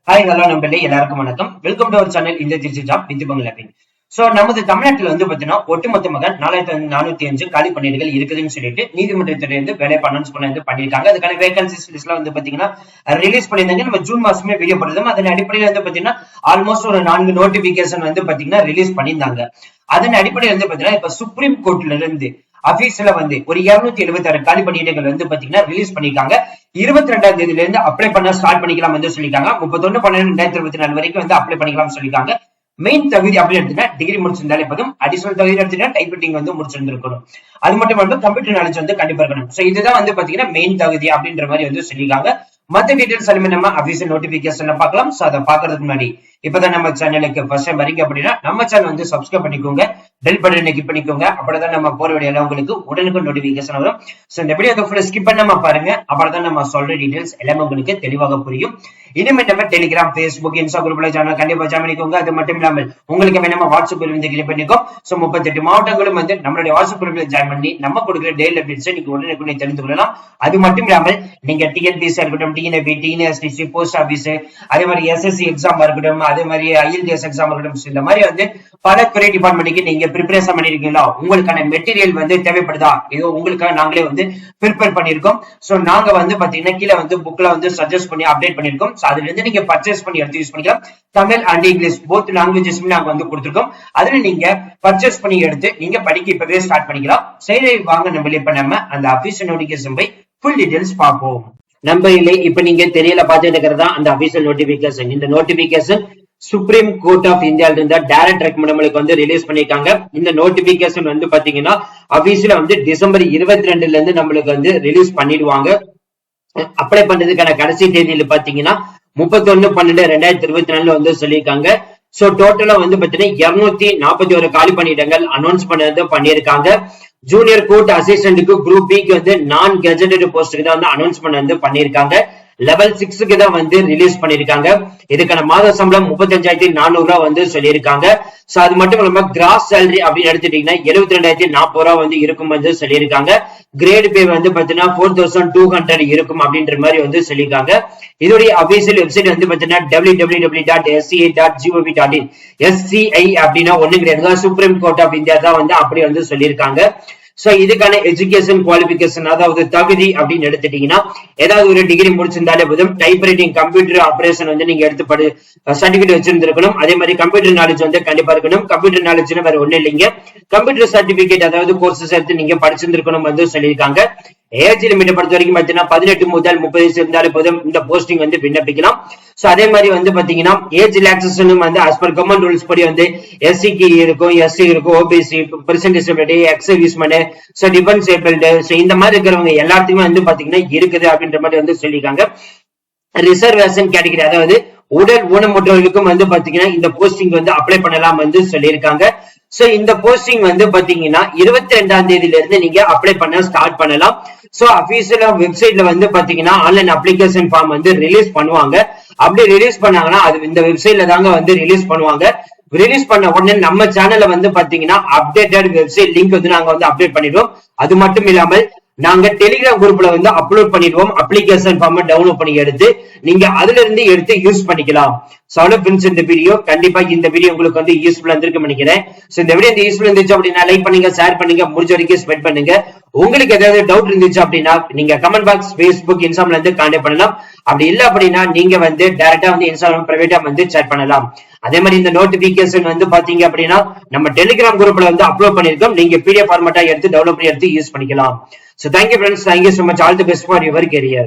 Hi hello நண்பர்களே, எல்லாருக்கும் வணக்கம். வெல்கம் டு அவர் சேனல் இந்த திருச்சி ஜாப் வித் பங்களாபின். சோ நமது தமிழ்நாட்டில் வந்து பாத்தீங்கன்னா ஒட்டுமொத்தமாக 4405 காலி பணியிடங்கள் இருக்குதுன்னு சொல்லிட்டு நீதிமன்றத்தில இருந்து வேலை அனௌன்ஸ் பண்ணிருக்காங்க. அதுக்கான வேகன்சிஸ் லிஸ்ட்ல வந்து பாத்தீங்கன்னா ரிலீஸ் பண்ணியிருந்தாங்க. நம்ம ஜூன் மாசமே வீடியோ போடுறோம். அதன் அடிப்படையில் வந்து பாத்தீங்கன்னா ஆல்மோஸ்ட் ஒரு 4 நோட்டிபிகேஷன் வந்து பாத்தீங்கன்னா ரிலீஸ் பண்ணியிருந்தாங்க. அதன் அடிப்படையில் வந்து பாத்தீங்கன்னா இப்ப சுப்ரீம் கோர்ட்ல இருந்து ஆபீஸ்ல வந்து ஒரு 276 காலி பணியிடங்கள் வந்து பாத்தீங்கன்னா ரிலீஸ் பண்ணிருக்காங்க. 22ஆம் தேதியில இருந்து அப்ளை பண்ண ஸ்டார்ட் பண்ணிக்கலாம் வந்து சொல்லிருக்காங்க. 31/12/2024 வரைக்கும் வந்து அப்ளை பண்ணிக்கலாம் சொல்லிருக்காங்க. மெயின் தகுதி அப்படின்னு எடுத்துட்டா டிகிரி முடிச்சிருந்தாலே போதும். அடிஷனல் தகுதி எடுத்துட்டா டைப்ரைட்டிங் வந்து முடிச்சிருந்திருக்கணும். அது மட்டும் இல்லாம கம்ப்யூட்டர் நாலேஜ் வந்து கண்டிப்பா இருக்கணும். சோ இதுதான் வந்து பாத்தீங்கன்னா மெயின் தகுதி அப்படின்ற மாதிரி வந்து சொல்லிருக்காங்க. மத்த டீடைல்ஸ் எல்லாமே நம்ம அபிஷியல் நோட்டிபிகேஷன்ல பார்க்கலாம். சோ அதை பாக்குறதுக்கு முன்னாடி இப்பதான் நம்ம சேனலுக்கு ஃபர்ஸ்ட் டைம் வரீங்க அப்படின்னா நம்ம சேனல் வந்து சப்ஸ்கிரைப் பண்ணிக்கோங்க, பெல் பட்டனை கிளிக் பண்ணிக்கோங்க. அப்பதான் நம்ம போற வீடியோல உங்களுக்கு உடனுக்கு நோட்டிபிகேஷன் வரும். சோ இந்த வீடியோ ஃபுல்லா ஸ்கிப் பண்ணாம பாருங்க. அப்பதான் நம்ம சொல்ற டீடைல்ஸ் எல்லாமே உங்களுக்கு தெளிவாக புரியும். இனிமே நம்ம டெலிகிராம், Facebook, இன்ஸ்டா குரூப்ல சேனல் கண்டிப்பா ஜாயின் பண்ணிக்கோங்க. அது மட்டும் இல்லாமல் உங்களுக்கு வேணுமா வாட்ஸ்அப் குரூப் வந்து கிளிக் பண்ணிக்கோ. சோ 38 மாவட்டங்களும் வந்து நம்மளுடைய வாட்ஸ்அப் குரூப்ல ஜாயின் பண்ணி நம்ம கொடுக்குற டெய்லி அப்டேட்ஸ் நீங்க உடனே தெரிந்து கொள்ளலாம். அது மட்டும் இல்லாமல் நீங்க டிஎன்பிஎஸ்சி இருக்கட்டும், டிஎன்ஏபி, டிஎன்எஸ்டிசி, போஸ்ட் ஆபீஸ், அதே மாதிரி எஸ்எஸ்சி எக்ஸாம் இருக்கட்டும், அதே மாதிரி ஐஎல்டிஎஸ் எக்ஸாம் இருக்கட்டும், இந்த மாதிரி வந்து பல துறை டிபார்ட்மெண்ட்டுக்கு நீங்க ப்ரிப்பரேஷன் பண்ணிருக்கீங்களா, உங்களுக்கான மெட்டீரியல் வந்து தேவைப்படுதா, ஏதோ உங்களுக்காக நாங்களே வந்து ப்ரிப்பேர் பண்ணிருக்கோம். சோ நாங்க வந்து பாத்தீங்கன்னா கீழே வந்து புக்ல வந்து சஜஸ்ட் பண்ணி அப்டேட் பண்ணிருக்கோம். அதுல இருந்து நீங்க பர்ச்சேஸ் பண்ணி எடுத்து யூஸ் பண்ணிக்கலாம். Tamil and English both languages நாங்க வந்து கொடுத்திருக்கோம். அதுல நீங்க பர்ச்சேஸ் பண்ணி எடுத்து நீங்க படிக்க இப்பவே ஸ்டார்ட் பண்ணிக்கலாம். சரி வாங்க நம்ம இப்ப நம்ம அந்த அபிஷியல் நோட்டிபிகேஷன் போய் ஃபுல் டீடைல்ஸ் பார்ப்போம். நம்ம இல்லை இப்ப நீங்க தெரியல பார்த்துட்டு இருக்கிறதா அந்த அபிஷியல் நோட்டிபிகேஷன். இந்த நோட்டிபிகேஷன் சுப்ரீம் கோர்ட் ஆஃப் இந்தியால இருந்த டைரக்ட் ரெக்கமெண்ட் வந்து ரிலீஸ் பண்ணிருக்காங்க. இந்த நோட்டிபிகேஷன் வந்து பாத்தீங்கன்னா அபிஷியலா வந்து டிசம்பர் 22 இருந்து நம்மளுக்கு வந்து ரிலீஸ் பண்ணிடுவாங்க. அப்ளை பண்றதுக்கான கடைசி தேதியில பாத்தீங்கன்னா 31/12/2024 வந்து சொல்லியிருக்காங்க. சோ டோட்டலா வந்து பாத்தீங்கன்னா 241 காலி பணியிடங்கள் அனௌன்ஸ் பண்ணிருக்காங்க. ஜூனியர் கோர்ட் அசிஸ்டன்ட்க்கு குரூப் பிக்கு வந்து நான் கெஜெட்டட் போஸ்டுக்கு தான் வந்து அனௌன்ஸ் பண்ணிருக்காங்க. லெவல் 6க்கு தான் வந்து ரிலீஸ் பண்ணிருக்காங்க. இதுக்கான மாத சம்பளம் 35,400 ரூபாய் வந்து சொல்லியிருக்காங்க. சோ அது மட்டும் இல்லாம கிராஸ் சேலரி அப்படின்னு எடுத்துட்டீங்கன்னா 72,040 ரூபாய் வந்து இருக்கும் வந்து சொல்லியிருக்காங்க. கிரேட் பே வந்து பாத்தீங்கன்னா 4,200 இருக்கும் அப்படின்ற மாதிரி வந்து சொல்லியிருக்காங்க. இதோடைய அபிஷியல் வெப்சைட் வந்து பாத்தீங்கன்னா www.sci.gov.in. SCI அப்படின்னா ஒண்ணு கிடையாது, சுப்ரீம் கோர்ட் ஆஃப் இந்தியா தான் வந்து அப்படி வந்து சொல்லியிருக்காங்க. சோ இதுக்கான எஜுகேஷன் குவாலிபிகேஷன் அதாவது தகுதி அப்படின்னு எடுத்துட்டீங்கன்னா ஏதாவது ஒரு டிகிரி முடிச்சிருந்தாலே போதும். டைப் ரைட்டிங், கம்ப்யூட்டர் ஆபரேஷன் வந்து நீங்க எடுத்து சர்டிபிகேட் வச்சிருந்திருக்கணும். அதே மாதிரி கம்ப்யூட்டர் நாலேஜ் வந்து கண்டிப்பா இருக்கணும். கம்ப்யூட்டர் நாலேஜ் வேற ஒண்ணு இல்லைங்க, கம்ப்யூட்டர் சர்டிபிகேட் அதாவது கோர்சஸ் எடுத்து நீங்க படிச்சிருந்திருக்கணும் வந்து சொல்லியிருக்காங்க. ஏஜ் லிமிட் பொறுத்த வரைக்கும் பாத்தீங்கன்னா 18 முதல் 30 இருந்தாலே போதும் இந்த போஸ்டிங் வந்து விண்ணப்பிக்கலாம். சோ அதே மாதிரி வந்து பாத்தீங்கன்னா ஏஜ் ரிலாக்சேஷனும் வந்து as per கவர்மெண்ட் ரூல்ஸ் படி வந்து எஸ்சிக்கு இருக்கும், எஸ்சி இருக்கும், OBC, person disability, X serviceman, so defence abled, so இந்த மாதிரி இருக்கிறவங்க எல்லாத்துக்குமே வந்து பாத்தீங்கன்னா இருக்குது அப்படின்ற மாதிரி வந்து சொல்லியிருக்காங்க. ரிசர்வேஷன் கேட்டகரி அதாவது உடல் ஊனமுற்றவர்களுக்கும் வந்து பாத்தீங்கன்னா இந்த போஸ்டிங் வந்து அப்ளை பண்ணலாம் வந்து சொல்லியிருக்காங்க. சோ இந்த போஸ்டிங் வந்து பாத்தீங்கன்னா 22ஆம் தேதியில இருந்து நீங்க அப்ளை பண்ண ஸ்டார்ட் பண்ணலாம். சோ அபிஷியல் வெப்சைட்ல வந்து பாத்தீங்கன்னா ஆன்லைன் அப்ளிகேஷன் ஃபார்ம் வந்து ரிலீஸ் பண்ணுவாங்க. அப்படி ரிலீஸ் பண்ணாங்கன்னா அது இந்த வெப்சைட்ல தாங்க வந்து ரிலீஸ் பண்ணுவாங்க. ரிலீஸ் பண்ண உடனே நம்ம சேனல்ல வந்து பாத்தீங்கன்னா அப்டேட்டட் வெப்சைட் லிங்க் வந்து நாங்க வந்து அப்டேட் பண்ணிடுவோம். அது மட்டும் இல்லாமல் நாங்க டெலிகிராம் குரூப்ல வந்து அப்லோட் பண்ணிடுவோம். அப்ளிகேஷன் ஃபார்ம் டவுன்லோட் பண்ணி எடுத்து நீங்க அதுல இருந்து எடுத்து யூஸ் பண்ணிக்கலாம். இந்த வீடியோ கண்டிப்பா இந்த வீடியோ உங்களுக்கு வந்து யூஸ்ஃபுல்லா இருந்திருக்கு நினைக்கிறேன். சோ இந்த வீடியோ யூஸ்ஃபுல்லா இருந்துச்சு அப்படின்னா லைக் பண்ணுங்க, ஷேர் பண்ணுங்க, முடிஞ்ச வரைக்கும் ஸ்ப்ரெட் பண்ணுங்க. உங்களுக்கு ஏதாவது டவுட் இருந்துச்சு அப்படின்னா நீங்க கமெண்ட் பாக்ஸ், Facebook, இன்ஸ்டால இருந்து கான்டாக்ட் பண்ணலாம். அப்படி இல்ல அப்படின்னா நீங்க வந்து டைரக்டா வந்து இன்ஸ்டாகிராம் பிரைவேட்டா வந்து சேட் பண்ணலாம். அதே மாதிரி இந்த நோட்டிபிகேஷன் வந்து பாத்தீங்க அப்படின்னா நம்ம டெலிகிராம் குரூப்ல வந்து அப்லோட் பண்ணிருக்கோம். நீங்க PDF ஃபார்மேட்டா எடுத்து டவுன்லோட் பண்ணி எடுத்து யூஸ் பண்ணிக்கலாம். So thank you friends, thank you so much, all the best for your career.